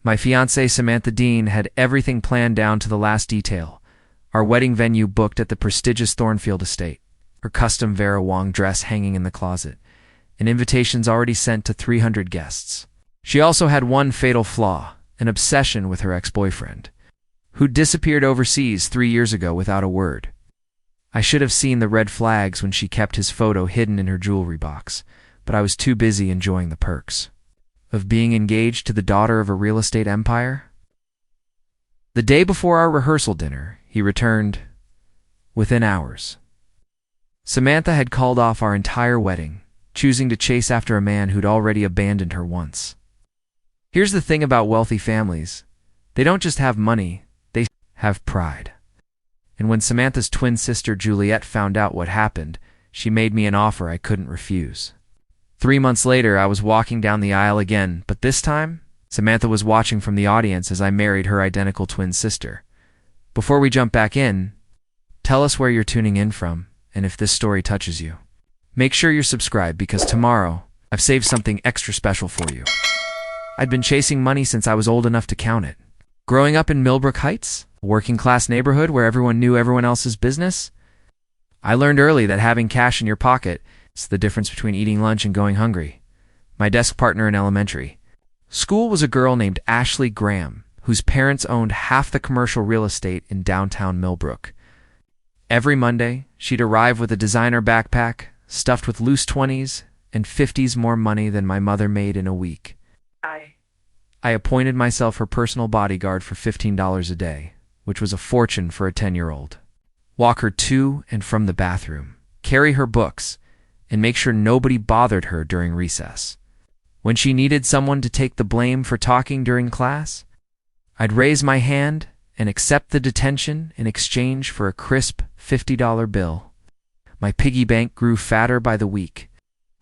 My fiancée Samantha Dean had everything planned down to the last detail. Our wedding venue booked at the prestigious Thornfield Estate, her custom Vera Wang dress hanging in the closet, and invitations already sent to 300 guests. She also had one fatal flaw, an obsession with her ex-boyfriend, who disappeared overseas 3 years ago without a word. I should have seen the red flags when she kept his photo hidden in her jewelry box, but I was too busy enjoying the perks of being engaged to the daughter of a real estate empire. The day before our rehearsal dinner, he returned within hours. Samantha had called off our entire wedding, choosing to chase after a man who'd already abandoned her once. Here's the thing about wealthy families. They don't just have money, they have pride. And when Samantha's twin sister Juliet found out what happened, she made me an offer I couldn't refuse. 3 months later, I was walking down the aisle again, but this time, Samantha was watching from the audience as I married her identical twin sister. Before we jump back in, tell us where you're tuning in from, and if this story touches you. Make sure you're subscribed because tomorrow, I've saved something extra special for you. I'd been chasing money since I was old enough to count it. Growing up in Millbrook Heights, a working-class neighborhood where everyone knew everyone else's business, I learned early that having cash in your pocket is the difference between eating lunch and going hungry. My desk partner in elementary school was a girl named Ashley Graham, whose parents owned half the commercial real estate in downtown Millbrook. Every Monday, she'd arrive with a designer backpack, stuffed with loose 20s and 50s more money than my mother made in a week. I appointed myself her personal bodyguard for $15 a day, which was a fortune for a 10-year-old. Walk her to and from the bathroom, carry her books, and make sure nobody bothered her during recess. When she needed someone to take the blame for talking during class, I'd raise my hand and accept the detention in exchange for a crisp $50 bill. My piggy bank grew fatter by the week.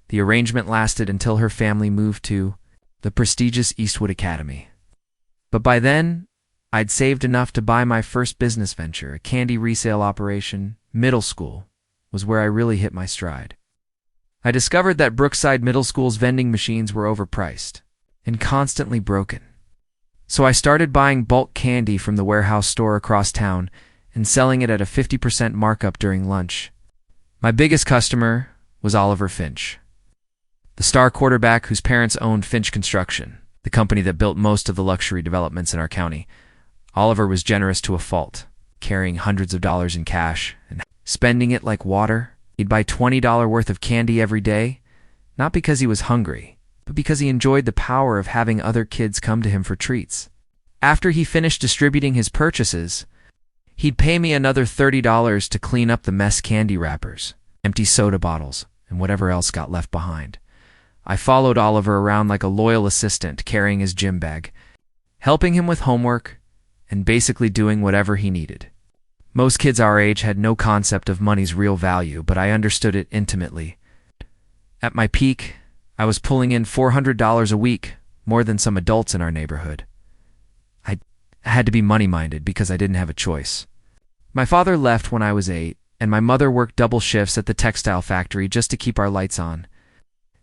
The arrangement lasted until her family moved to the prestigious Eastwood Academy. But by then, I'd saved enough to buy my first business venture, a candy resale operation. Middle school was where I really hit my stride. I discovered that Brookside Middle School's vending machines were overpriced and constantly broken. So I started buying bulk candy from the warehouse store across town and selling it at a 50% markup during lunch. My biggest customer was Oliver Finch, the star quarterback whose parents owned Finch Construction, the company that built most of the luxury developments in our county. Oliver was generous to a fault, carrying hundreds of dollars in cash and spending it like water. He'd buy $20 worth of candy every day, not because he was hungry, but because he enjoyed the power of having other kids come to him for treats. After he finished distributing his purchases, he'd pay me another $30 to clean up the mess candy wrappers, empty soda bottles, and whatever else got left behind. I followed Oliver around like a loyal assistant, carrying his gym bag, helping him with homework, and basically doing whatever he needed. Most kids our age had no concept of money's real value, but I understood it intimately. At my peak, I was pulling in $400 a week, more than some adults in our neighborhood. I had to be money-minded because I didn't have a choice. My father left when I was 8, and my mother worked double shifts at the textile factory just to keep our lights on.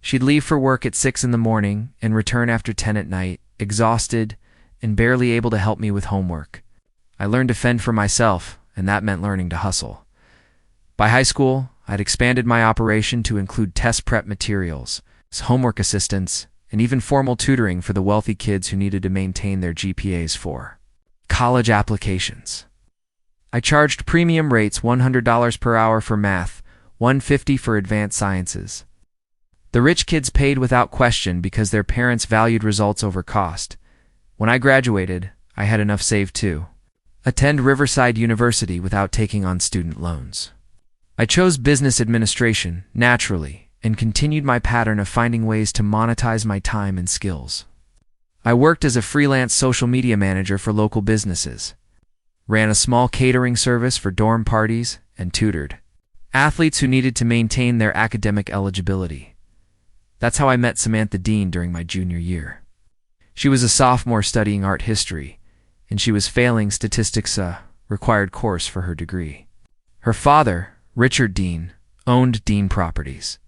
She'd leave for work at 6 in the morning and return after 10 at night, exhausted and barely able to help me with homework. I learned to fend for myself, and that meant learning to hustle. By high school, I'd expanded my operation to include test prep materials, homework assistance, and even formal tutoring for the wealthy kids who needed to maintain their GPAs for college applications. I charged premium rates, $100 per hour for math, $150 for advanced sciences. The rich kids paid without question because their parents valued results over cost. When I graduated, I had enough saved to attend Riverside University without taking on student loans. I chose business administration, naturally, and continued my pattern of finding ways to monetize my time and skills. I worked as a freelance social media manager for local businesses, ran a small catering service for dorm parties, and tutored athletes who needed to maintain their academic eligibility. That's how I met Samantha Dean during my junior year. She was a sophomore studying art history, and she was failing statistics, a required course for her degree. Her father, Richard Dean, owned Dean Properties,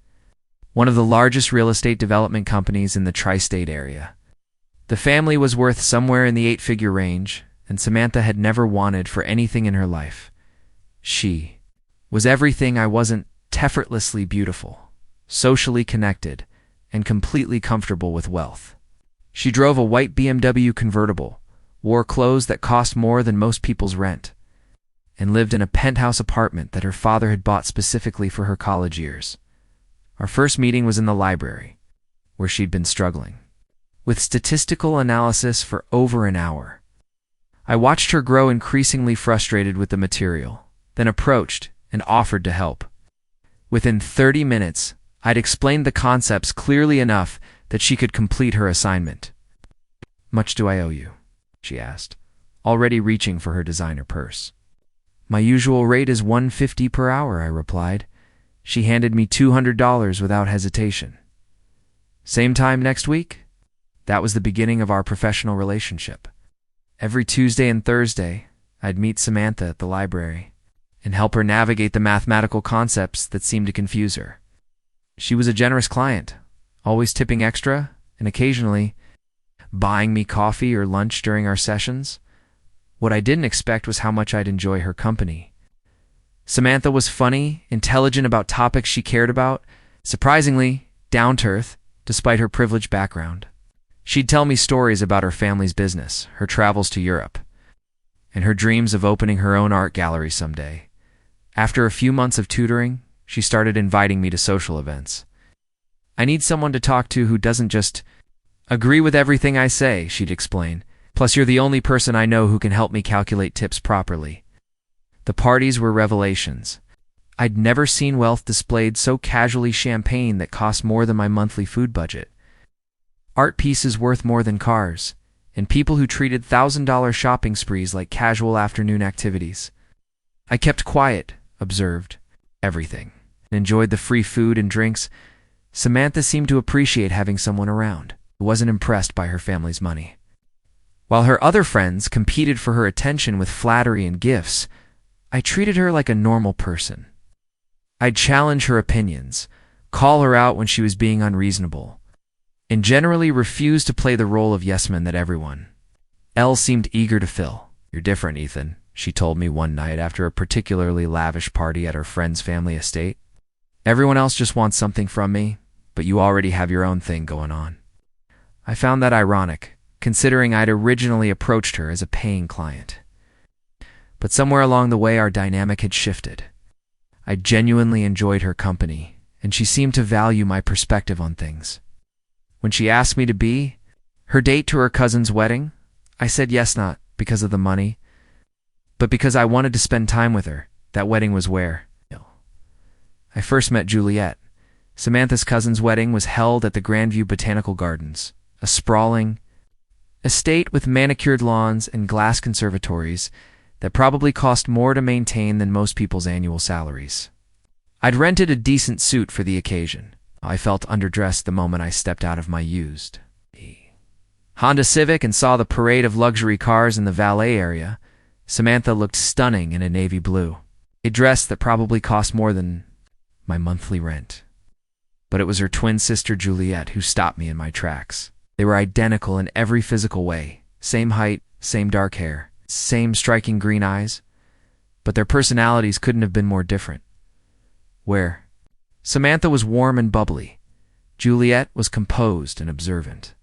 one of the largest real estate development companies in the tri-state area. The family was worth somewhere in the 8-figure range, and Samantha had never wanted for anything in her life. She was everything I wasn't: effortlessly beautiful, socially connected, and completely comfortable with wealth. She drove a white BMW convertible, wore clothes that cost more than most people's rent, and lived in a penthouse apartment that her father had bought specifically for her college years. Our first meeting was in the library, where she'd been struggling with statistical analysis for over an hour. I watched her grow increasingly frustrated with the material, then approached and offered to help. Within 30 minutes, I'd explained the concepts clearly enough that she could complete her assignment. "Much do I owe you?" she asked, already reaching for her designer purse. "My usual rate is $150 per hour," I replied. She handed me $200 without hesitation. "Same time next week?" That was the beginning of our professional relationship. Every Tuesday and Thursday, I'd meet Samantha at the library and help her navigate the mathematical concepts that seemed to confuse her. She was a generous client, always tipping extra and occasionally buying me coffee or lunch during our sessions. What I didn't expect was how much I'd enjoy her company. Samantha was funny, intelligent about topics she cared about, surprisingly down-to-earth despite her privileged background. She'd tell me stories about her family's business, her travels to Europe, and her dreams of opening her own art gallery someday. After a few months of tutoring, she started inviting me to social events. "I need someone to talk to who doesn't just agree with everything I say," she'd explain. "Plus, you're the only person I know who can help me calculate tips properly." The parties were revelations. I'd never seen wealth displayed so casually: champagne that cost more than my monthly food budget, art pieces worth more than cars, and people who treated $1,000 shopping sprees like casual afternoon activities. I kept quiet, observed everything, and enjoyed the free food and drinks. Samantha seemed to appreciate having someone around who wasn't impressed by her family's money. While her other friends competed for her attention with flattery and gifts, I treated her like a normal person. I'd challenge her opinions, call her out when she was being unreasonable, and generally refused to play the role of yes-man that everyone else seemed eager to fill. "You're different, Ethan," she told me one night after a particularly lavish party at her friend's family estate. "Everyone else just wants something from me, but you already have your own thing going on." I found that ironic, considering I'd originally approached her as a paying client. But somewhere along the way, our dynamic had shifted. I genuinely enjoyed her company, and she seemed to value my perspective on things. When she asked me to be her date to her cousin's wedding, I said yes, not because of the money, but because I wanted to spend time with her. That wedding was where I first met Juliet. Samantha's cousin's wedding was held at the Grandview Botanical Gardens, a sprawling estate with manicured lawns and glass conservatories that probably cost more to maintain than most people's annual salaries. I'd rented a decent suit for the occasion. I felt underdressed the moment I stepped out of my used Honda Civic and saw the parade of luxury cars in the valet area. Samantha looked stunning in a navy blue, a dress that probably cost more than my monthly rent. But it was her twin sister Juliet who stopped me in my tracks. They were identical in every physical way: same height, same dark hair, same striking green eyes, but their personalities couldn't have been more different. Where Samantha was warm and bubbly, Juliet was composed and observant.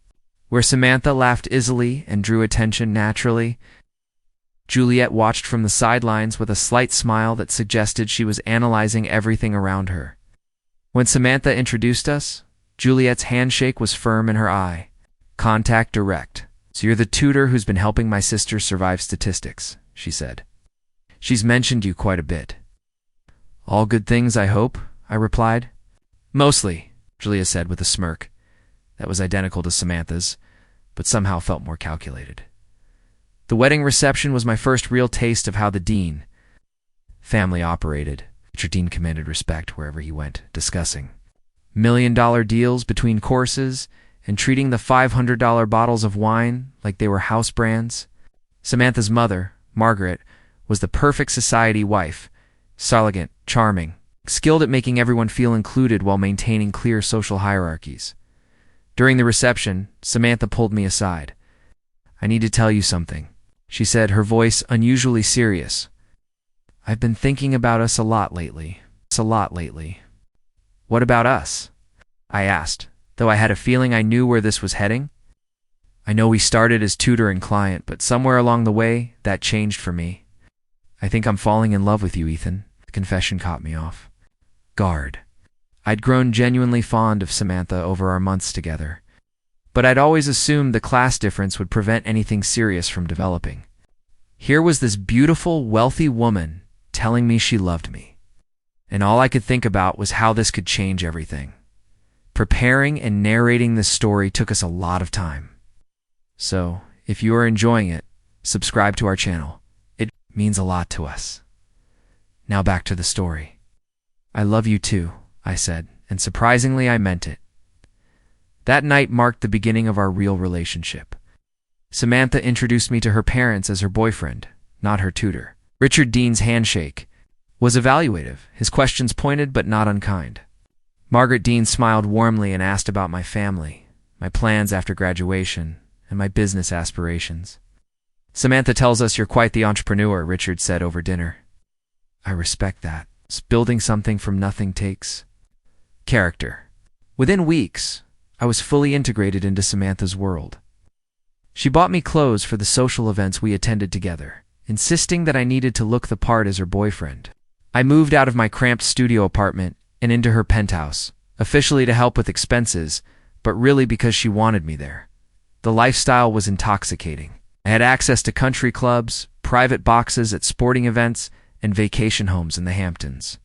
Where Samantha laughed easily and drew attention naturally, Juliet watched from the sidelines with a slight smile that suggested she was analyzing everything around her. When Samantha introduced us, Juliet's handshake was firm in her eye, contact direct. "So you're the tutor who's been helping my sister survive statistics," she said. "She's mentioned you quite a bit." "All good things, I hope," I replied. "Mostly," Julia said with a smirk that was identical to Samantha's, but somehow felt more calculated. The wedding reception was my first real taste of how the Dean family operated. Mr. Dean commanded respect wherever he went, discussing million-dollar deals between courses and treating the $500 bottles of wine like they were house brands. Samantha's mother, Margaret, was the perfect society wife, elegant, charming, skilled at making everyone feel included while maintaining clear social hierarchies. During the reception, Samantha pulled me aside. "I need to tell you something," she said, her voice unusually serious. "I've been thinking about us a lot lately. "What about us?" I asked, though I had a feeling I knew where this was heading. "I know we started as tutor and client, but somewhere along the way, that changed for me. I think I'm falling in love with you, Ethan." The confession caught me off guard. I'd grown genuinely fond of Samantha over our months together, but I'd always assumed the class difference would prevent anything serious from developing. Here was this beautiful, wealthy woman telling me she loved me, and all I could think about was how this could change everything. Preparing and narrating this story took us a lot of time. So, if you are enjoying it, subscribe to our channel. It means a lot to us. Now back to the story. "I love you too," I said, and surprisingly I meant it. That night marked the beginning of our real relationship. Samantha introduced me to her parents as her boyfriend, not her tutor. Richard Dean's handshake was evaluative, his questions pointed but not unkind. Margaret Dean smiled warmly and asked about my family, my plans after graduation, and my business aspirations. "Samantha tells us you're quite the entrepreneur," Richard said over dinner. "I respect that. Building something from nothing takes character." Within weeks, I was fully integrated into Samantha's world. She bought me clothes for the social events we attended together, insisting that I needed to look the part as her boyfriend. I moved out of my cramped studio apartment and into her penthouse, officially to help with expenses, but really because she wanted me there. The lifestyle was intoxicating. I had access to country clubs, private boxes at sporting events, and vacation homes in the Hamptons.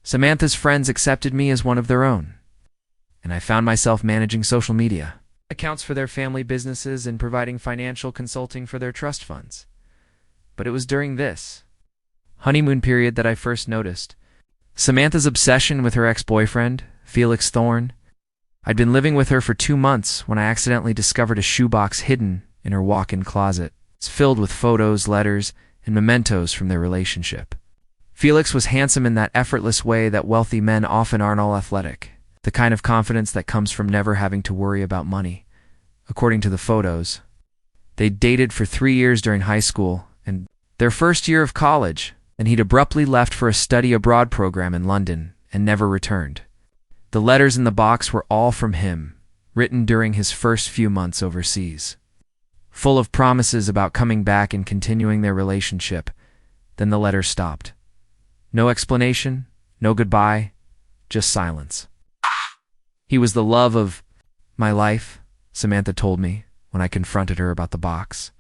Samantha's friends accepted me as one of their own, and I found myself managing social media accounts for their family businesses and providing financial consulting for their trust funds. But it was during this honeymoon period that I first noticed Samantha's obsession with her ex-boyfriend, Felix Thorne. I'd been living with her for 2 months when I accidentally discovered a shoebox hidden in her walk-in closet. It's filled with photos, letters, and mementos from their relationship. Felix was handsome in that effortless way that wealthy men often aren't. All athletic, the kind of confidence that comes from never having to worry about money. According to the photos, they'd dated for 3 years during high school and their first year of college, and he'd abruptly left for a study abroad program in London and never returned. The letters in the box were all from him, written during his first few months overseas, full of promises about coming back and continuing their relationship. Then the letters stopped. No explanation, no goodbye, just silence. "He was the love of my life," Samantha told me when I confronted her about the box.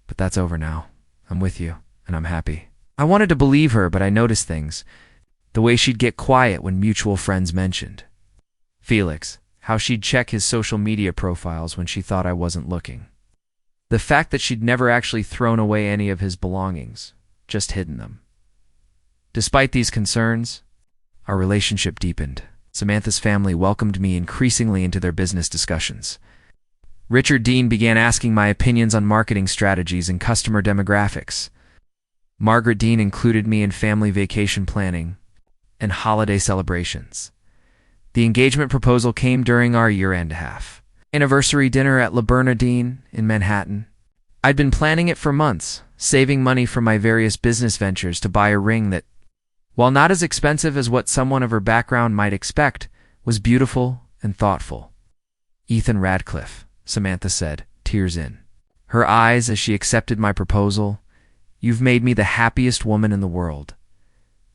"But that's over now. I'm with you, and I'm happy." I wanted to believe her, but I noticed things. The way she'd get quiet when mutual friends mentioned Felix, how she'd check his social media profiles when she thought I wasn't looking. The fact that she'd never actually thrown away any of his belongings, just hidden them. Despite these concerns, our relationship deepened. Samantha's family welcomed me increasingly into their business discussions. Richard Dean began asking my opinions on marketing strategies and customer demographics. Margaret Dean included me in family vacation planning and holiday celebrations. The engagement proposal came during our year-end anniversary dinner at La Bernardine in Manhattan. I'd been planning it for months, saving money from my various business ventures to buy a ring that, while not as expensive as what someone of her background might expect, was beautiful and thoughtful. "Ethan Radcliffe," Samantha said, tears in her eyes as she accepted my proposal. "You've made me the happiest woman in the world."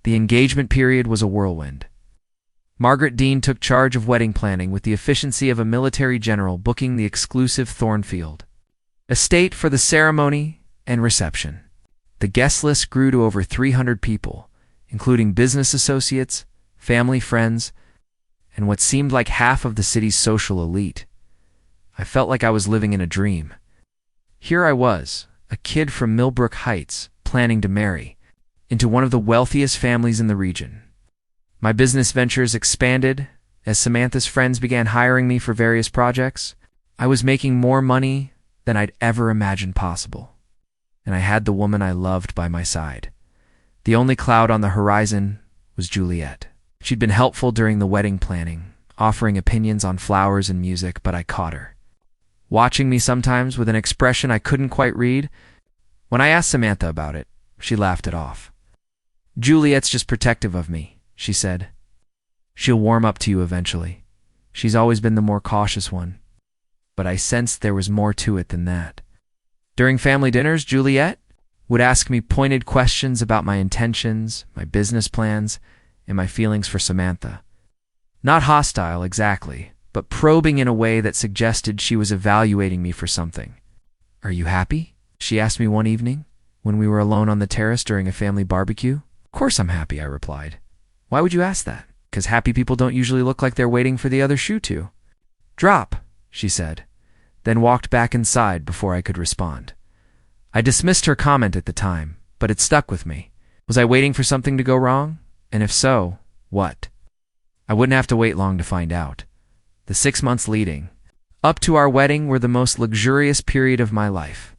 The engagement period was a whirlwind. Margaret Dean took charge of wedding planning with the efficiency of a military general, booking the exclusive Thornfield Estate for the ceremony and reception. The guest list grew to over 300 people, including business associates, family friends, and what seemed like half of the city's social elite. I felt like I was living in a dream. Here I was, a kid from Millbrook Heights, planning to marry into one of the wealthiest families in the region. My business ventures expanded as Samantha's friends began hiring me for various projects. I was making more money than I'd ever imagined possible, and I had the woman I loved by my side. The only cloud on the horizon was Juliet. She'd been helpful during the wedding planning, offering opinions on flowers and music, but I caught her, watching me sometimes with an expression I couldn't quite read. When I asked Samantha about it, she laughed it off. "Juliet's just protective of me," she said. "She'll warm up to you eventually. She's always been the more cautious one." But I sensed there was more to it than that. During family dinners, Juliet would ask me pointed questions about my intentions, my business plans, and my feelings for Samantha. Not hostile exactly, but probing in a way that suggested she was evaluating me for something. "Are you happy?" she asked me one evening when we were alone on the terrace during a family barbecue. "Of course I'm happy," I replied. "Why would you ask that?" "'Cause happy people don't usually look like they're waiting for the other shoe to drop," she said, then walked back inside before I could respond. I dismissed her comment at the time, but it stuck with me. Was I waiting for something to go wrong? And if so, what? I wouldn't have to wait long to find out. The 6 months leading up to our wedding were the most luxurious period of my life.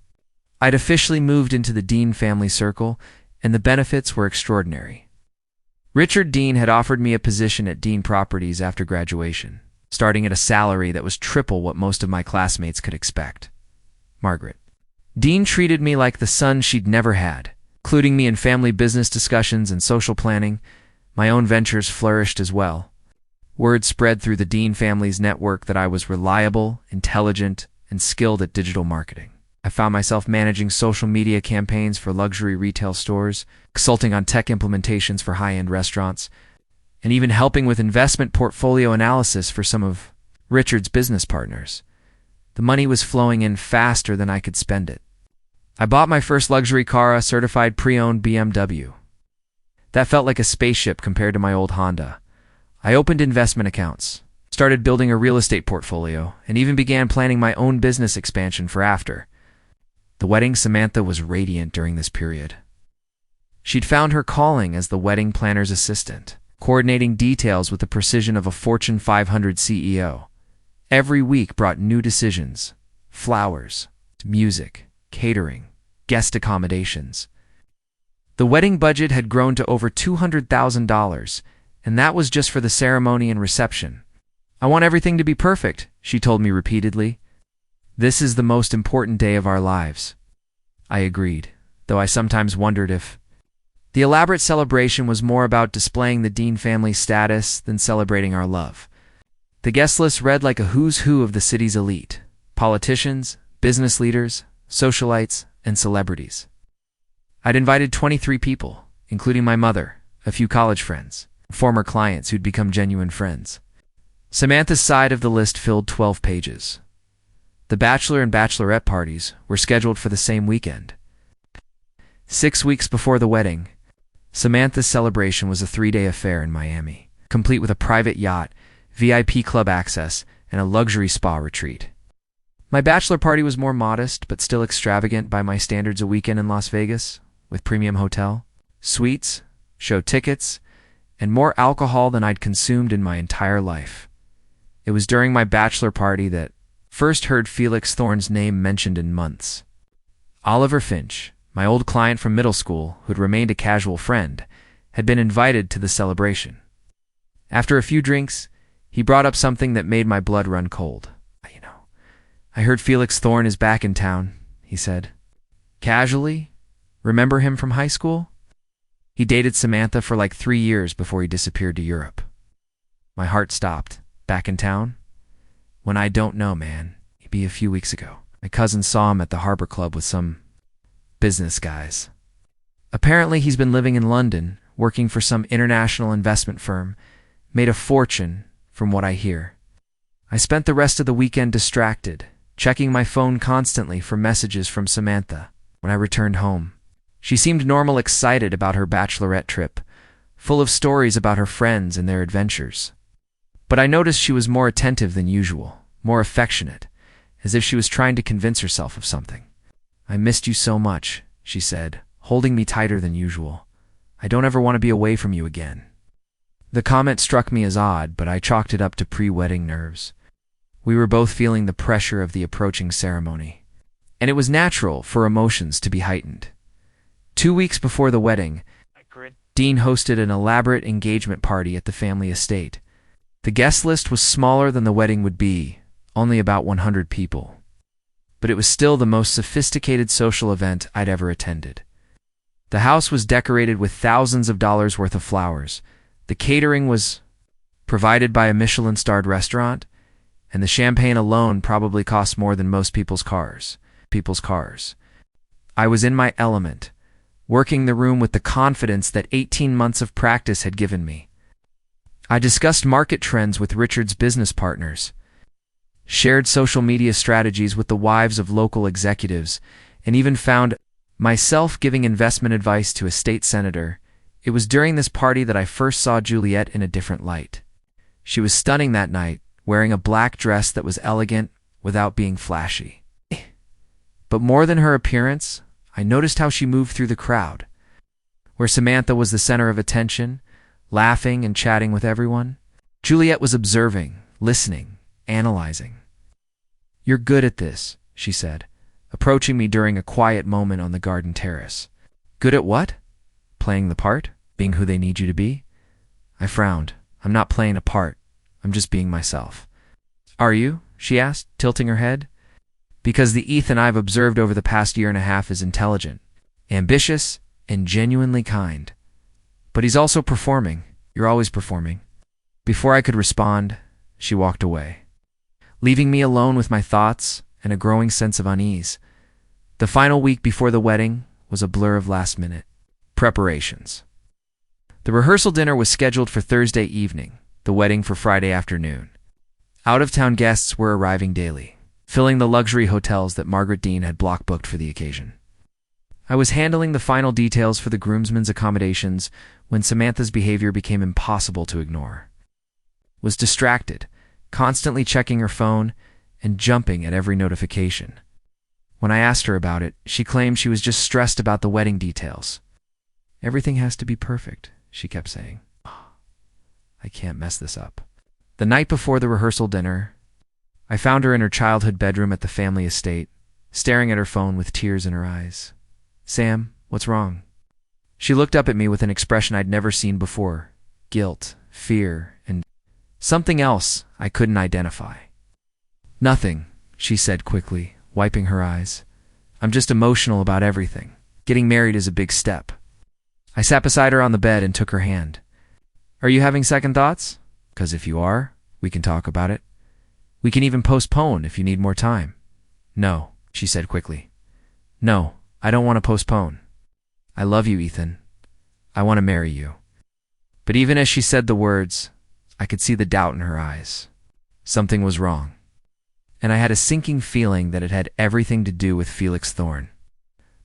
I'd officially moved into the Dean family circle, and the benefits were extraordinary. Richard Dean had offered me a position at Dean Properties after graduation, starting at a salary that was triple what most of my classmates could expect. Margaret. Dean treated me like the son she'd never had, including me in family business discussions and social planning. My own ventures flourished as well. Word spread through the Dean family's network that I was reliable, intelligent, and skilled at digital marketing. I found myself managing social media campaigns for luxury retail stores, consulting on tech implementations for high-end restaurants, and even helping with investment portfolio analysis for some of Richard's business partners. The money was flowing in faster than I could spend it. I bought my first luxury car, a certified pre-owned BMW. That felt like a spaceship compared to my old Honda. I opened investment accounts, started building a real estate portfolio, and even began planning my own business expansion for after. The wedding, Samantha was radiant during this period. She'd found her calling as the wedding planner's assistant, coordinating details with the precision of a Fortune 500 CEO. Every week brought new decisions: flowers, music, catering, guest accommodations. The wedding budget had grown to over $200,000, and that was just for the ceremony and reception. "I want everything to be perfect," she told me repeatedly. "This is the most important day of our lives." I agreed, though I sometimes wondered if the elaborate celebration was more about displaying the Dean family status than celebrating our love. The guest list read like a who's who of the city's elite: politicians, business leaders, socialites, and celebrities. I'd invited 23 people, including my mother, a few college friends, former clients who'd become genuine friends. Samantha's side of the list filled 12 pages. The bachelor and bachelorette parties were scheduled for the same weekend. 6 weeks before the wedding, Samantha's celebration was a 3-day affair in Miami, complete with a private yacht, VIP club access, and a luxury spa retreat. My bachelor party was more modest, but still extravagant by my standards. A weekend in Las Vegas, with premium hotel, suites, show tickets, and more alcohol than I'd consumed in my entire life. It was during my bachelor party that first heard Felix Thorne's name mentioned in months. Oliver Finch, my old client from middle school, who had remained a casual friend, had been invited to the celebration. After a few drinks, he brought up something that made my blood run cold. "I heard Felix Thorne is back in town," he said. "Casually? Remember him from high school? He dated Samantha for like 3 years before he disappeared to Europe." My heart stopped. Back in town? When I don't know, man. He'd be a few weeks ago. My cousin saw him at the Harbor Club with some business guys. Apparently he's been living in London, working for some international investment firm, made a fortune, from what I hear. I spent the rest of the weekend distracted, checking my phone constantly for messages from Samantha. When I returned home, she seemed normal, excited about her bachelorette trip, full of stories about her friends and their adventures. But I noticed she was more attentive than usual, more affectionate, as if she was trying to convince herself of something. "I missed you so much," she said, holding me tighter than usual. "I don't ever want to be away from you again." The comment struck me as odd, but I chalked it up to pre-wedding nerves. We were both feeling the pressure of the approaching ceremony, and it was natural for emotions to be heightened. 2 weeks before the wedding, Dean hosted an elaborate engagement party at the family estate. The guest list was smaller than the wedding would be, only about 100 people. But it was still the most sophisticated social event I'd ever attended. The house was decorated with thousands of dollars worth of flowers. The catering was provided by a Michelin-starred restaurant, and the champagne alone probably cost more than most people's cars. I was in my element, working the room with the confidence that 18 months of practice had given me. I discussed market trends with Richard's business partners, shared social media strategies with the wives of local executives, and even found myself giving investment advice to a state senator. It was during this party that I first saw Juliet in a different light. She was stunning that night, wearing a black dress that was elegant without being flashy. But more than her appearance, I noticed how she moved through the crowd. Where Samantha was the center of attention, laughing and chatting with everyone, Juliet was observing, listening, analyzing. "You're good at this," she said, approaching me during a quiet moment on the garden terrace. "Good at what? Playing the part? Being who they need you to be?" I frowned. "I'm not playing a part. I'm just being myself." "Are you?" she asked, tilting her head. "Because the Ethan I've observed over the past year and a half is intelligent, ambitious, and genuinely kind. But he's also performing. You're always performing." Before I could respond, she walked away, leaving me alone with my thoughts and a growing sense of unease. The final week before the wedding was a blur of last-minute preparations. The rehearsal dinner was scheduled for Thursday evening, the wedding for Friday afternoon. Out-of-town guests were arriving daily, filling the luxury hotels that Margaret Dean had block-booked for the occasion. I was handling the final details for the groomsmen's accommodations when Samantha's behavior became impossible to ignore. Was distracted, constantly checking her phone and jumping at every notification. When I asked her about it, she claimed she was just stressed about the wedding details. "Everything has to be perfect," she kept saying. "I can't mess this up." The night before the rehearsal dinner, I found her in her childhood bedroom at the family estate, staring at her phone with tears in her eyes. "Sam, what's wrong?" She looked up at me with an expression I'd never seen before: guilt, fear, and something else I couldn't identify. "Nothing," she said quickly, wiping her eyes. "I'm just emotional about everything. Getting married is a big step." I sat beside her on the bed and took her hand. "Are you having second thoughts? 'Cause if you are, we can talk about it. We can even postpone if you need more time." "No," she said quickly. "No, I don't want to postpone. I love you, Ethan. I want to marry you." But even as she said the words, I could see the doubt in her eyes. Something was wrong. And I had a sinking feeling that it had everything to do with Felix Thorne.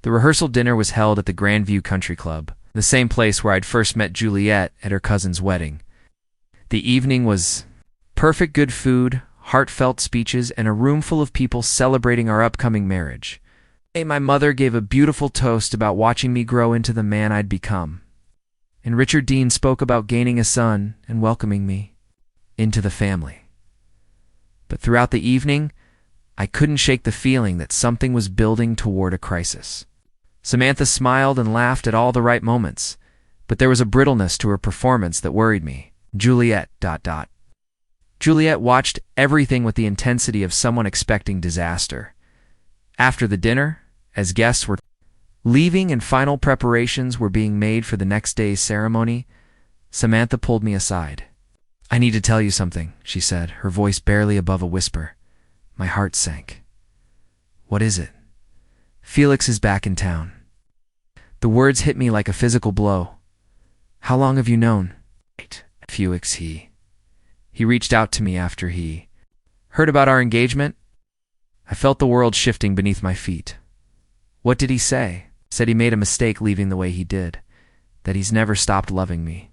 The rehearsal dinner was held at the Grandview Country Club, the same place where I'd first met Juliet at her cousin's wedding. The evening was perfect, good food, heartfelt speeches, and a room full of people celebrating our upcoming marriage. My mother gave a beautiful toast about watching me grow into the man I'd become. And Richard Dean spoke about gaining a son and welcoming me into the family. But throughout the evening, I couldn't shake the feeling that something was building toward a crisis. Samantha smiled and laughed at all the right moments, but there was a brittleness to her performance that worried me. Juliet. Juliet watched everything with the intensity of someone expecting disaster. After the dinner, as guests were leaving and final preparations were being made for the next day's ceremony, Samantha pulled me aside. "I need to tell you something," she said, her voice barely above a whisper. My heart sank. "What is it?" "Felix is back in town." The words hit me like a physical blow. "How long have you known?" "Felix, he reached out to me after he heard about our engagement." I felt the world shifting beneath my feet. "What did he say?" "Said he made a mistake leaving the way he did, that he's never stopped loving me,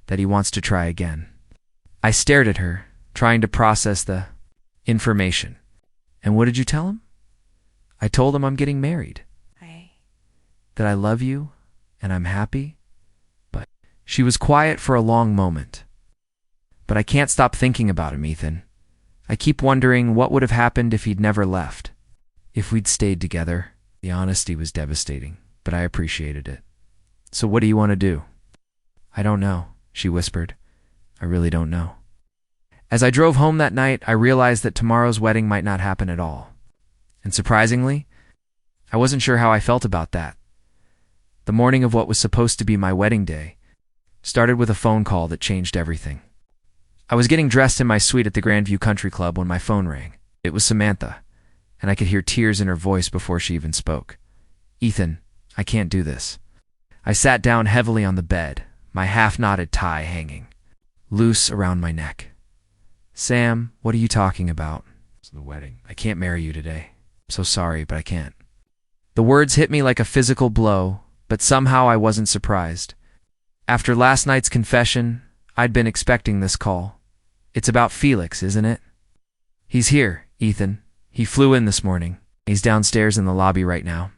that he wants to try again." I stared at her, trying to process the information. "And what did you tell him?" "I told him I'm getting married. That I love you, and I'm happy, but..." She was quiet for a long moment. "But I can't stop thinking about him, Ethan. I keep wondering what would have happened if he'd never left. If we'd stayed together." The honesty was devastating, but I appreciated it. "So what do you want to do?" "I don't know," she whispered. "I really don't know." As I drove home that night, I realized that tomorrow's wedding might not happen at all. And surprisingly, I wasn't sure how I felt about that. The morning of what was supposed to be my wedding day started with a phone call that changed everything. I was getting dressed in my suite at the Grandview Country Club when my phone rang. It was Samantha, and I could hear tears in her voice before she even spoke. "Ethan, I can't do this." I sat down heavily on the bed, my half-knotted tie hanging loose around my neck. "Sam, what are you talking about?" "It's the wedding. I can't marry you today. I'm so sorry, but I can't." The words hit me like a physical blow, but somehow I wasn't surprised. After last night's confession, I'd been expecting this call. "It's about Felix, isn't it?" "He's here, Ethan. He flew in this morning. He's downstairs in the lobby right now.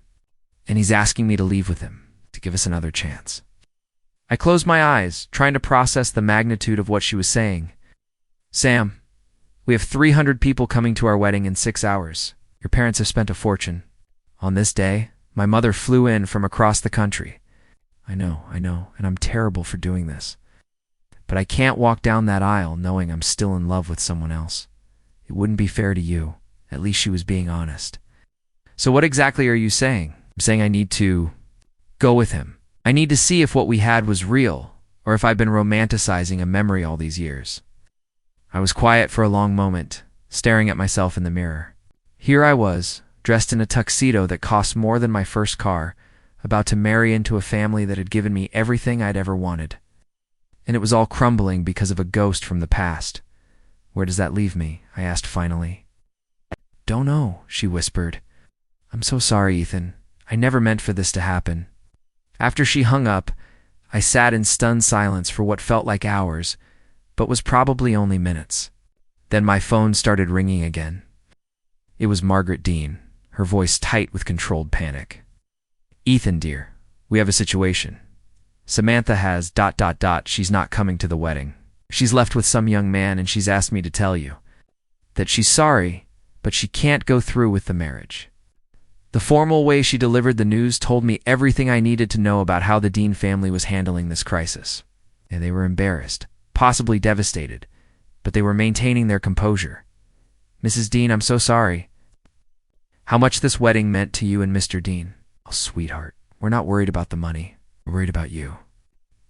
And he's asking me to leave with him, to give us another chance." I closed my eyes, trying to process the magnitude of what she was saying. "Sam, we have 300 people coming to our wedding in 6 hours. Your parents have spent a fortune. On this day, my mother flew in from across the country. I know, and I'm terrible for doing this. But I can't walk down that aisle knowing I'm still in love with someone else. It wouldn't be fair to you." At least she was being honest. "So what exactly are you saying?" "I'm saying I need to go with him. I need to see if what we had was real, or if I've been romanticizing a memory all these years." I was quiet for a long moment, staring at myself in the mirror. Here I was, dressed in a tuxedo that cost more than my first car, about to marry into a family that had given me everything I'd ever wanted. And it was all crumbling because of a ghost from the past. "Where does that leave me?" I asked finally. "Don't know," she whispered. "I'm so sorry, Ethan. I never meant for this to happen." After she hung up, I sat in stunned silence for what felt like hours, but was probably only minutes. Then my phone started ringing again. It was Margaret Dean, her voice tight with controlled panic. "Ethan, dear, we have a situation. Samantha has ... She's not coming to the wedding. She's left with some young man, and she's asked me to tell you that she's sorry, but she can't go through with the marriage." The formal way she delivered the news told me everything I needed to know about how the Dean family was handling this crisis. And they were embarrassed, possibly devastated, but they were maintaining their composure. "Mrs. Dean, I'm so sorry. How much this wedding meant to you and Mr. Dean." "Oh, sweetheart, we're not worried about the money. We're worried about you.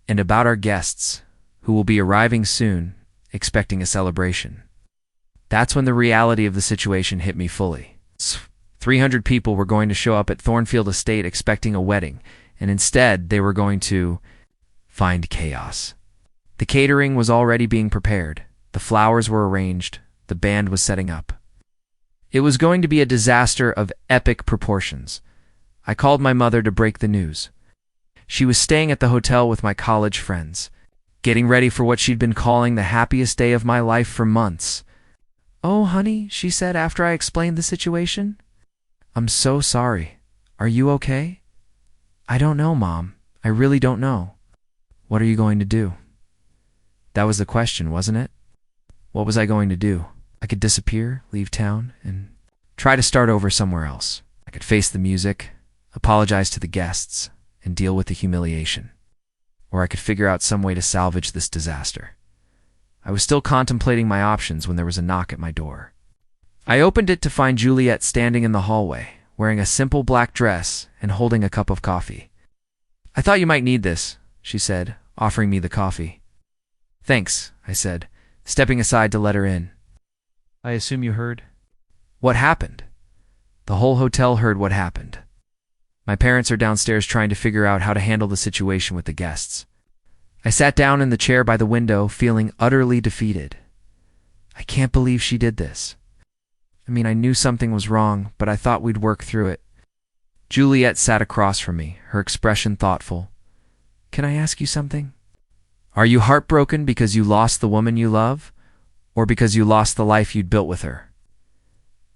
And about our guests, who will be arriving soon, expecting a celebration." That's when the reality of the situation hit me fully. 300 people were going to show up at Thornfield Estate expecting a wedding, and instead they were going to find chaos. The catering was already being prepared. The flowers were arranged. The band was setting up. It was going to be a disaster of epic proportions. I called my mother to break the news. She was staying at the hotel with my college friends, getting ready for what she'd been calling the happiest day of my life for months. "Oh, honey," she said after I explained the situation. "I'm so sorry. Are you okay?" "I don't know, Mom. I really don't know." "What are you going to do?" That was the question, wasn't it? What was I going to do? I could disappear, leave town, and try to start over somewhere else. I could face the music, apologize to the guests, and deal with the humiliation. Or I could figure out some way to salvage this disaster. I was still contemplating my options when there was a knock at my door. I opened it to find Juliet standing in the hallway, wearing a simple black dress and holding a cup of coffee. "I thought you might need this," she said, offering me the coffee. "Thanks," I said, stepping aside to let her in. "I assume you heard?" "What happened?" "The whole hotel heard what happened. My parents are downstairs trying to figure out how to handle the situation with the guests." I sat down in the chair by the window, feeling utterly defeated. I can't believe she did this. I knew something was wrong, but I thought we'd work through it. Juliet sat across from me, her expression thoughtful. "Can I ask you something? Are you heartbroken because you lost the woman you love, or because you lost the life you'd built with her?"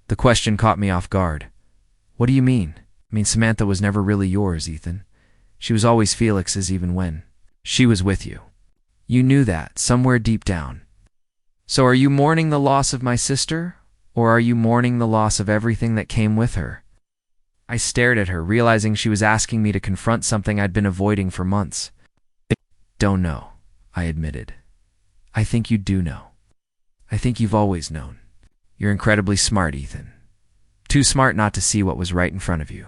The question caught me off guard. "What do you mean?" Samantha was never really yours, Ethan. She was always Felix's even when she was with you. You knew that, somewhere deep down. So are you mourning the loss of my sister, or are you mourning the loss of everything that came with her? I stared at her, realizing she was asking me to confront something I'd been avoiding for months. "Don't know," I admitted. "I think you do know." I think you've always known. You're incredibly smart, Ethan. Too smart not to see what was right in front of you.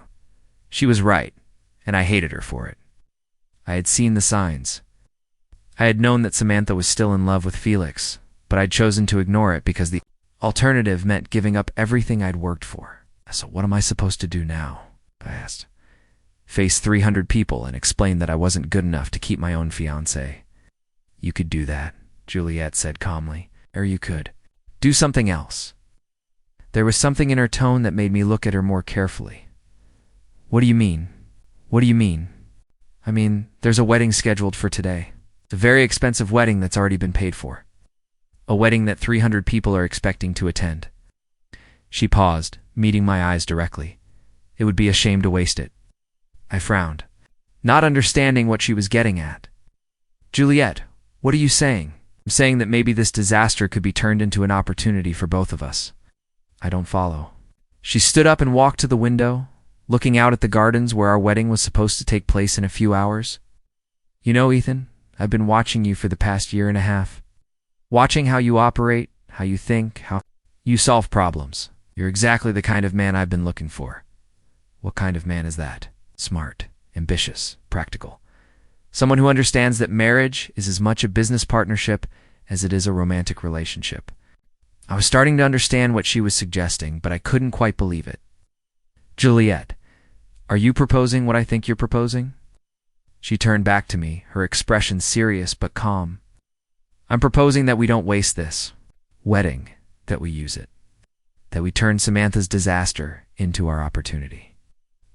She was right, and I hated her for it. I had seen the signs. I had known that Samantha was still in love with Felix, but I'd chosen to ignore it because the alternative meant giving up everything I'd worked for. So what am I supposed to do now? I asked. Face 300 people and explain that I wasn't good enough to keep my own fiancée. You could do that, Juliet said calmly. Or you could do something else. There was something in her tone that made me look at her more carefully. What do you mean? What do you mean? I mean, there's a wedding scheduled for today. It's a very expensive wedding that's already been paid for. A wedding that 300 people are expecting to attend. She paused, meeting my eyes directly. It would be a shame to waste it. I frowned, not understanding what she was getting at. Juliet, what are you saying? I'm saying that maybe this disaster could be turned into an opportunity for both of us. I don't follow. She stood up and walked to the window, looking out at the gardens where our wedding was supposed to take place in a few hours. You know, Ethan, I've been watching you for the past year and a half. Watching how you operate, how you think, how you solve problems. You're exactly the kind of man I've been looking for. What kind of man is that? Smart, ambitious, practical. Someone who understands that marriage is as much a business partnership as it is a romantic relationship. I was starting to understand what she was suggesting, but I couldn't quite believe it. Juliet, are you proposing what I think you're proposing? She turned back to me, her expression serious but calm. I'm proposing that we don't waste this wedding, that we use it. That we turn Samantha's disaster into our opportunity.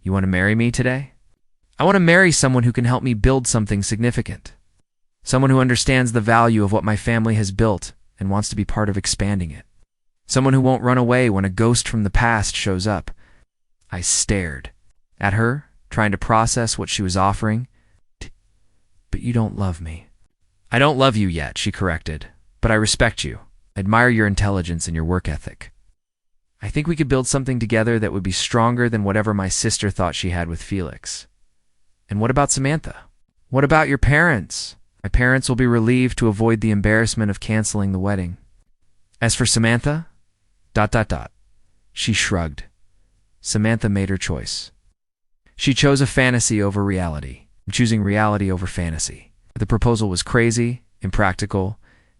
You want to marry me today? I want to marry someone who can help me build something significant. Someone who understands the value of what my family has built and wants to be part of expanding it. Someone who won't run away when a ghost from the past shows up. I stared at her, trying to process what she was offering. But you don't love me. I don't love you yet, she corrected, but I respect you. I admire your intelligence and your work ethic. I think we could build something together that would be stronger than whatever my sister thought she had with Felix. And what about Samantha? What about your parents? My parents will be relieved to avoid the embarrassment of canceling the wedding. As for Samantha, ... She shrugged. Samantha made her choice. She chose a fantasy over reality. I'm choosing reality over fantasy. The proposal was crazy, impractical,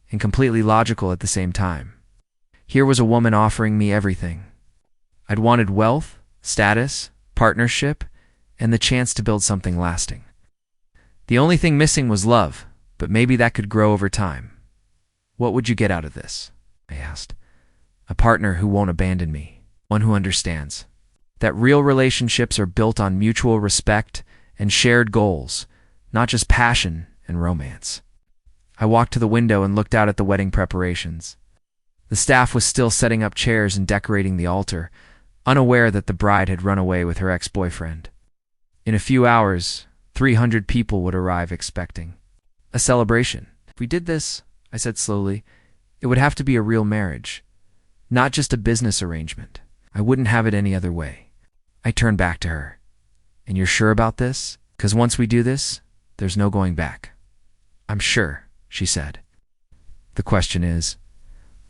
and completely logical at the same time. Here was a woman offering me everything. I'd wanted wealth, status, partnership, and the chance to build something lasting. The only thing missing was love, but maybe that could grow over time. What would you get out of this? I asked. A partner who won't abandon me, one who understands that real relationships are built on mutual respect and shared goals, not just passion and romance. I walked to the window and looked out at the wedding preparations. The staff was still setting up chairs and decorating the altar, unaware that the bride had run away with her ex-boyfriend. In a few hours, 300 people would arrive expecting a celebration. If we did this, I said slowly, it would have to be a real marriage, not just a business arrangement. I wouldn't have it any other way. I turned back to her. And you're sure about this? 'Cause once we do this, there's no going back. I'm sure, she said. The question is,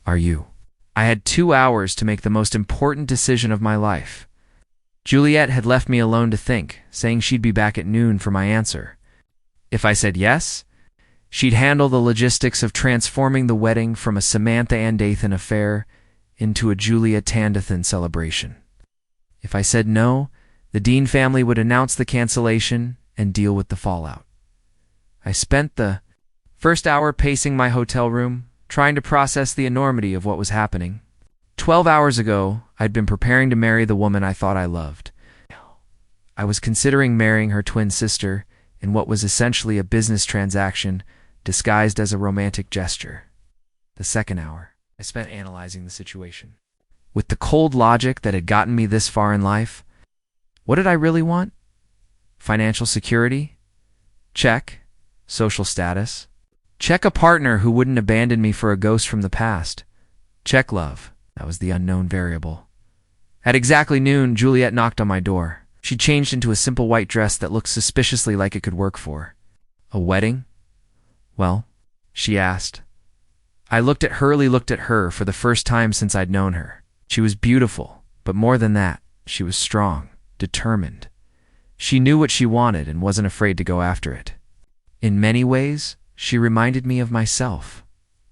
are you? I had 2 hours to make the most important decision of my life. Juliet had left me alone to think, saying she'd be back at noon for my answer. If I said yes, she'd handle the logistics of transforming the wedding from a Samantha and Ethan affair into a Juliet Tandathan celebration. If I said no, the Dean family would announce the cancellation and deal with the fallout. I spent the first hour pacing my hotel room, trying to process the enormity of what was happening. 12 hours ago, I'd been preparing to marry the woman I thought I loved. I was considering marrying her twin sister in what was essentially a business transaction disguised as a romantic gesture. The second hour, I spent analyzing the situation. With the cold logic that had gotten me this far in life, what did I really want? Financial security? Check. Social status? Check. A partner who wouldn't abandon me for a ghost from the past. Check. Love. That was the unknown variable. At exactly noon, Juliet knocked on my door. She changed into a simple white dress that looked suspiciously like it could work for. A wedding? Well, she asked. looked at her for the first time since I'd known her. She was beautiful, but more than that, she was strong, determined. She knew what she wanted and wasn't afraid to go after it. In many ways, she reminded me of myself.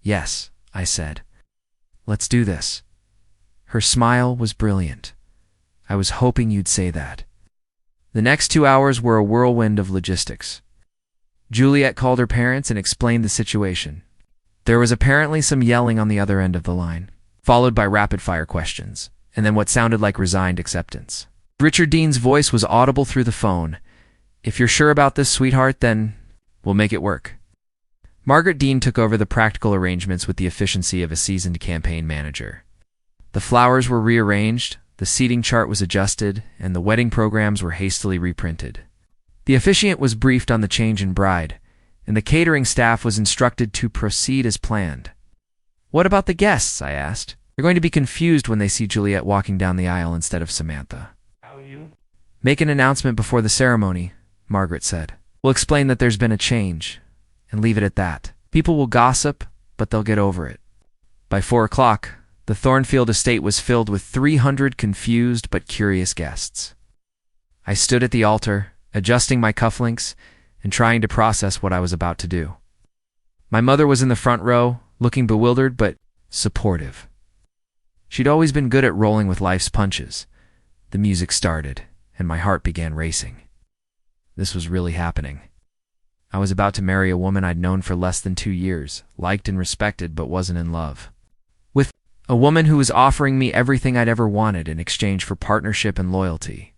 Yes, I said. Let's do this. Her smile was brilliant. I was hoping you'd say that. The next 2 hours were a whirlwind of logistics. Juliet called her parents and explained the situation. There was apparently some yelling on the other end of the line, followed by rapid-fire questions, and then what sounded like resigned acceptance. Richard Dean's voice was audible through the phone. If you're sure about this, sweetheart, then we'll make it work. Margaret Dean took over the practical arrangements with the efficiency of a seasoned campaign manager. The flowers were rearranged, the seating chart was adjusted, and the wedding programs were hastily reprinted. The officiant was briefed on the change in bride, and the catering staff was instructed to proceed as planned. What about the guests? I asked. They're going to be confused when they see Juliet walking down the aisle instead of Samantha. How are you? Make an announcement before the ceremony, Margaret said. We'll explain that there's been a change, and leave it at that. People will gossip, but they'll get over it. By 4 o'clock, the Thornfield Estate was filled with 300 confused but curious guests. I stood at the altar, adjusting my cufflinks and trying to process what I was about to do. My mother was in the front row, looking bewildered but supportive. She'd always been good at rolling with life's punches. The music started, and my heart began racing. This was really happening. I was about to marry a woman I'd known for less than 2 years, liked and respected, but wasn't in love. With a woman who was offering me everything I'd ever wanted in exchange for partnership and loyalty.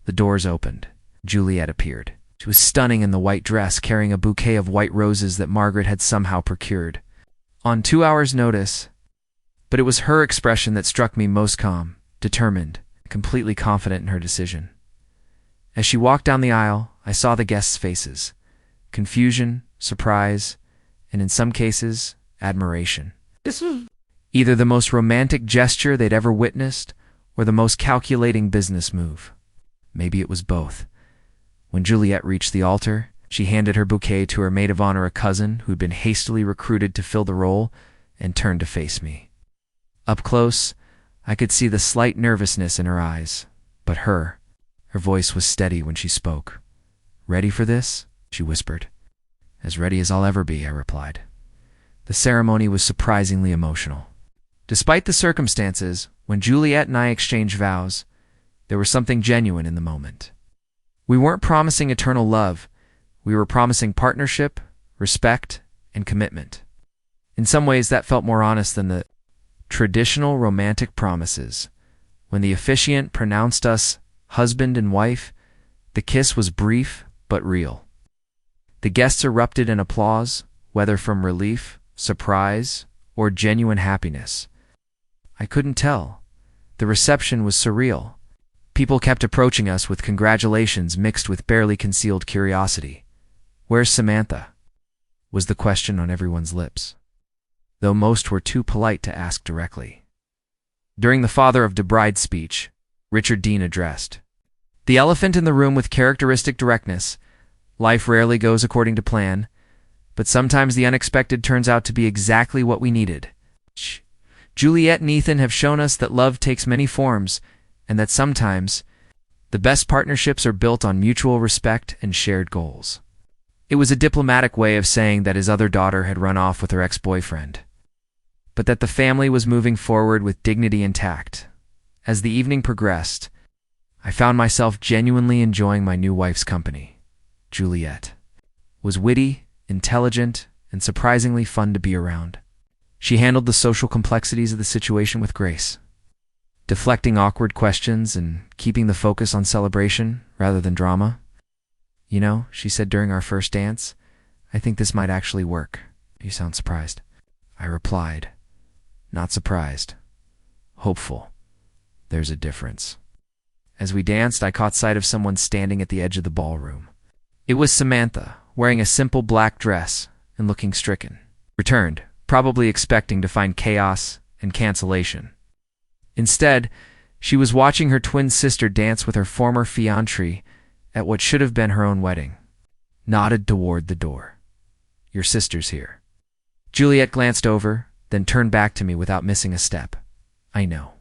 The doors opened. Juliet appeared. She was stunning in the white dress, carrying a bouquet of white roses that Margaret had somehow procured. On 2 hours' notice, but it was her expression that struck me most calm, determined, completely confident in her decision. As she walked down the aisle, I saw the guests' faces. Confusion, surprise, and in some cases, admiration. This was Either the most romantic gesture they'd ever witnessed, or the most calculating business move. Maybe it was both. When Juliet reached the altar, she handed her bouquet to her maid of honor, a cousin who'd been hastily recruited to fill the role, and turned to face me. Up close, I could see the slight nervousness in her eyes, but her voice was steady when she spoke. Ready for this? She whispered. As ready as I'll ever be, I replied. The ceremony was surprisingly emotional. Despite the circumstances, when Juliet and I exchanged vows, there was something genuine in the moment. We weren't promising eternal love. We were promising partnership, respect, and commitment. In some ways, that felt more honest than the traditional romantic promises. When the officiant pronounced us husband and wife, the kiss was brief but real. The guests erupted in applause, whether from relief, surprise, or genuine happiness. I couldn't tell. The reception was surreal. People kept approaching us with congratulations mixed with barely concealed curiosity. Where's Samantha? Was the question on everyone's lips, though most were too polite to ask directly. During the father of the bride's speech, Richard Dean addressed. The elephant in the room with characteristic directness. Life rarely goes according to plan, but sometimes the unexpected turns out to be exactly what we needed. Juliet and Ethan have shown us that love takes many forms, and that sometimes the best partnerships are built on mutual respect and shared goals. It was a diplomatic way of saying that his other daughter had run off with her ex-boyfriend, but that the family was moving forward with dignity intact. As the evening progressed, I found myself genuinely enjoying my new wife's company. Juliet was witty, intelligent, and surprisingly fun to be around. She handled the social complexities of the situation with grace, deflecting awkward questions and keeping the focus on celebration rather than drama. You know, she said during our first dance, I think this might actually work. You sound surprised. I replied, not surprised, hopeful. There's a difference. As we danced, I caught sight of someone standing at the edge of the ballroom. It was Samantha, wearing a simple black dress and looking stricken. Returned, probably expecting to find chaos and cancellation. Instead, she was watching her twin sister dance with her former fiancé at what should have been her own wedding. Nodded toward the door. Your sister's here. Juliet glanced over, then turned back to me without missing a step. I know.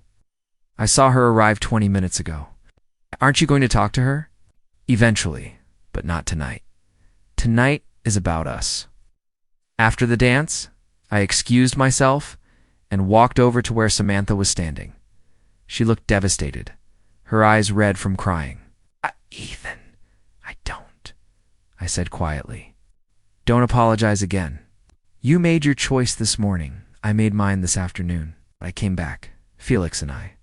I saw her arrive 20 minutes ago. Aren't you going to talk to her? Eventually, but not tonight. Tonight is about us. After the dance, I excused myself and walked over to where Samantha was standing. She looked devastated, her eyes red from crying. Ethan, I don't, I said quietly. Don't apologize again. You made your choice this morning. I made mine this afternoon. I came back, Felix and I.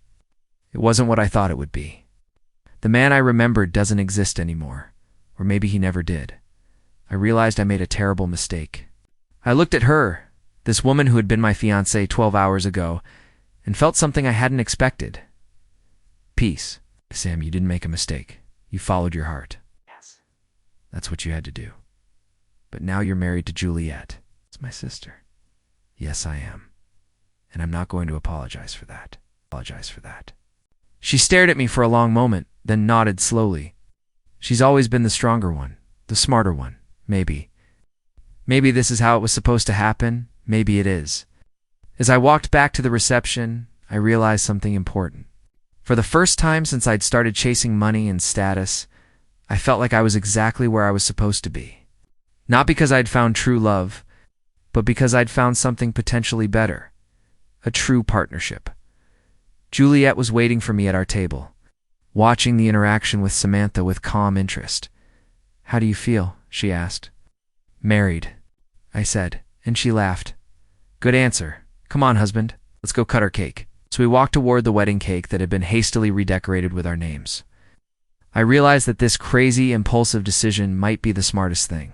It wasn't what I thought it would be. The man I remembered doesn't exist anymore, or maybe he never did. I realized I made a terrible mistake. I looked at her, this woman who had been my fiancée 12 hours ago, and felt something I hadn't expected. Peace. Sam, you didn't make a mistake. You followed your heart. Yes. That's what you had to do. But now you're married to Juliet. It's my sister. Yes, I am. And I'm not going to apologize for that. She stared at me for a long moment, then nodded slowly. She's always been the stronger one, the smarter one, maybe. Maybe this is how it was supposed to happen. Maybe it is. As I walked back to the reception, I realized something important. For the first time since I'd started chasing money and status, I felt like I was exactly where I was supposed to be. Not because I'd found true love, but because I'd found something potentially better. A true partnership. Juliet was waiting for me at our table, watching the interaction with Samantha with calm interest. How do you feel? She asked. Married, I said, and she laughed. Good answer. Come on, husband. Let's go cut our cake. So we walked toward the wedding cake that had been hastily redecorated with our names. I realized that this crazy, impulsive decision might be the smartest thing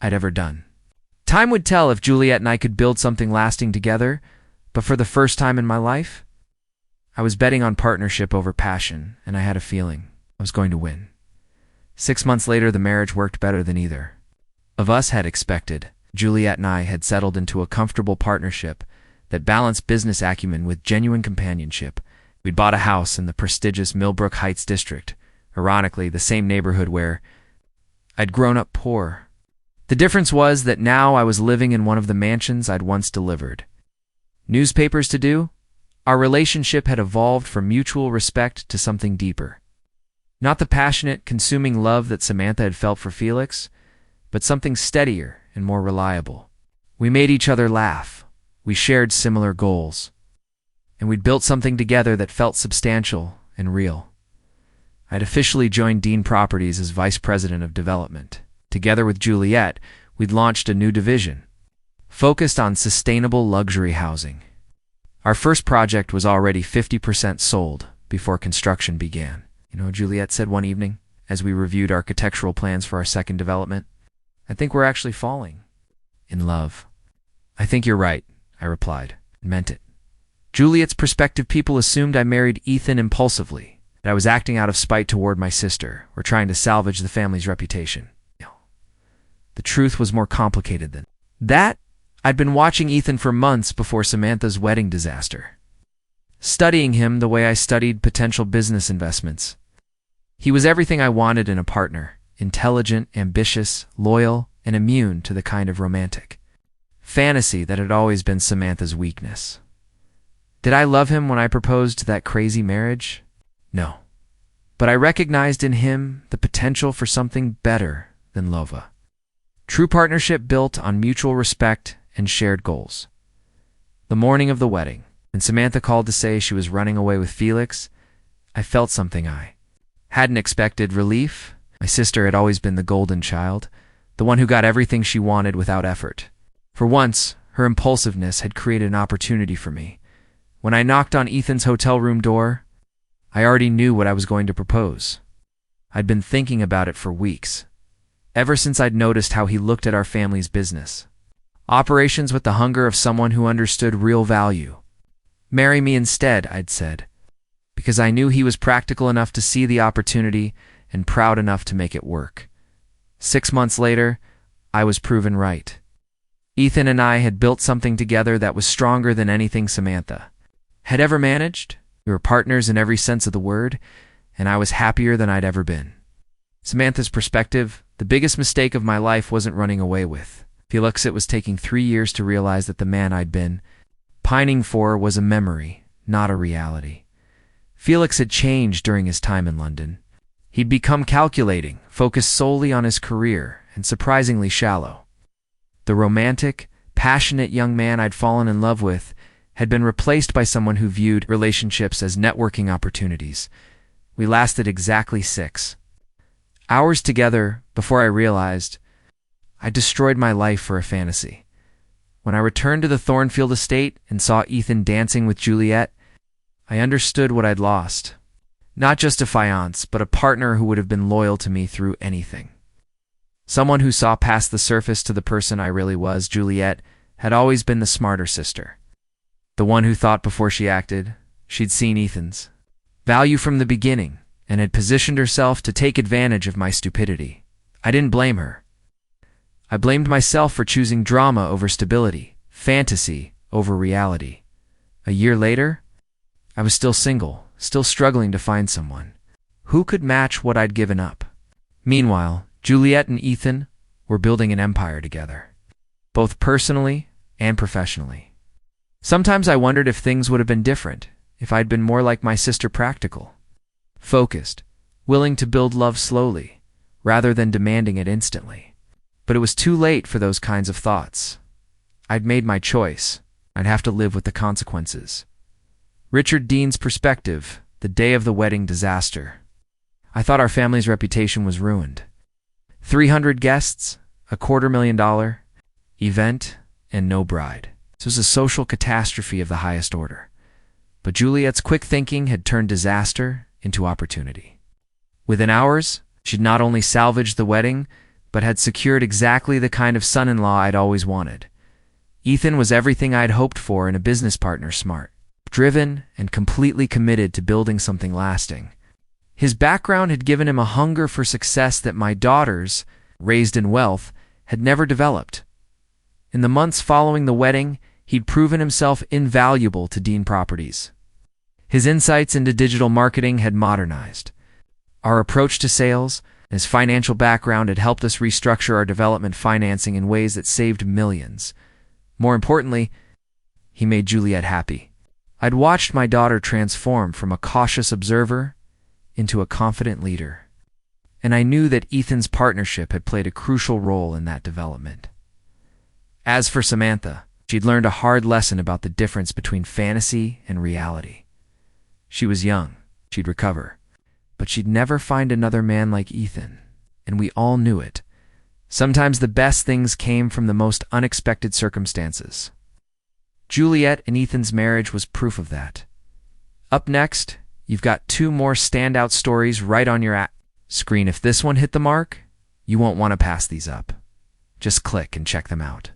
I'd ever done. Time would tell if Juliet and I could build something lasting together, but for the first time in my life, I was betting on partnership over passion, and I had a feeling I was going to win. 6 months later, the marriage worked better than either of us had expected. Juliet and I had settled into a comfortable partnership that balanced business acumen with genuine companionship. We'd bought a house in the prestigious Millbrook Heights district, ironically the same neighborhood where I'd grown up poor. The difference was that now I was living in one of the mansions I'd once delivered. Newspapers to do? Our relationship had evolved from mutual respect to something deeper. Not the passionate, consuming love that Samantha had felt for Felix, but something steadier and more reliable. We made each other laugh. We shared similar goals. And we'd built something together that felt substantial and real. I'd officially joined Dean Properties as Vice President of Development. Together with Juliet, we'd launched a new division, focused on sustainable luxury housing. Our first project was already 50% sold before construction began. You know, Juliet said one evening, as we reviewed architectural plans for our second development, I think we're actually falling in love. I think you're right, I replied, and meant it. Juliet's prospective people assumed I married Ethan impulsively, that I was acting out of spite toward my sister, or trying to salvage the family's reputation. The truth was more complicated than that. I'd been watching Ethan for months before Samantha's wedding disaster, studying him the way I studied potential business investments. He was everything I wanted in a partner, intelligent, ambitious, loyal, and immune to the kind of romantic fantasy that had always been Samantha's weakness. Did I love him when I proposed that crazy marriage? No. But I recognized in him the potential for something better than lova. True partnership built on mutual respect and shared goals. The morning of the wedding, when Samantha called to say she was running away with Felix, I felt something I hadn't expected. Relief. My sister had always been the golden child, the one who got everything she wanted without effort. For once, her impulsiveness had created an opportunity for me. When I knocked on Ethan's hotel room door, I already knew what I was going to propose. I'd been thinking about it for weeks, ever since I'd noticed how he looked at our family's business. Operations with the hunger of someone who understood real value. Marry me instead, I'd said, because I knew he was practical enough to see the opportunity and proud enough to make it work. 6 months later, I was proven right. Ethan and I had built something together that was stronger than anything Samantha had ever managed. We were partners in every sense of the word, and I was happier than I'd ever been. Samantha's perspective, the biggest mistake of my life wasn't running away with Felix, it was taking 3 years to realize that the man I'd been pining for was a memory, not a reality. Felix had changed during his time in London. He'd become calculating, focused solely on his career, and surprisingly shallow. The romantic, passionate young man I'd fallen in love with had been replaced by someone who viewed relationships as networking opportunities. We lasted exactly 6 hours together before I realized I destroyed my life for a fantasy. When I returned to the Thornfield Estate and saw Ethan dancing with Juliet, I understood what I'd lost. Not just a fiancé, but a partner who would have been loyal to me through anything. Someone who saw past the surface to the person I really was. Juliet had always been the smarter sister. The one who thought before she acted. She'd seen Ethan's value from the beginning and had positioned herself to take advantage of my stupidity. I didn't blame her. I blamed myself for choosing drama over stability, fantasy over reality. A year later, I was still single, still struggling to find someone who could match what I'd given up. Meanwhile, Juliet and Ethan were building an empire together, both personally and professionally. Sometimes I wondered if things would have been different, if I'd been more like my sister, practical, focused, willing to build love slowly, rather than demanding it instantly. But it was too late for those kinds of thoughts. I'd made my choice. I'd have to live with the consequences. Richard Dean's perspective, the day of the wedding disaster. I thought our family's reputation was ruined. 300 guests, $250,000 event, and no bride. This was a social catastrophe of the highest order. But Juliet's quick thinking had turned disaster into opportunity. Within hours, she'd not only salvaged the wedding, but had secured exactly the kind of son-in-law I'd always wanted. Ethan was everything I'd hoped for in a business partner, smart, driven, and completely committed to building something lasting. His background had given him a hunger for success that my daughters, raised in wealth, had never developed. In the months following the wedding, he'd proven himself invaluable to Dean Properties. His insights into digital marketing had modernized our approach to sales. His financial background had helped us restructure our development financing in ways that saved millions. More importantly, he made Juliet happy. I'd watched my daughter transform from a cautious observer into a confident leader, and I knew that Ethan's partnership had played a crucial role in that development. As for Samantha, she'd learned a hard lesson about the difference between fantasy and reality. She was young, she'd recover. But she'd never find another man like Ethan, and we all knew it. Sometimes the best things came from the most unexpected circumstances. Juliet and Ethan's marriage was proof of that. Up next, you've got 2 more standout stories right on your screen. If this one hit the mark, you won't want to pass these up. Just click and check them out.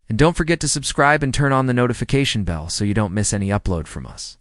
And don't forget to subscribe and turn on the notification bell so you don't miss any upload from us.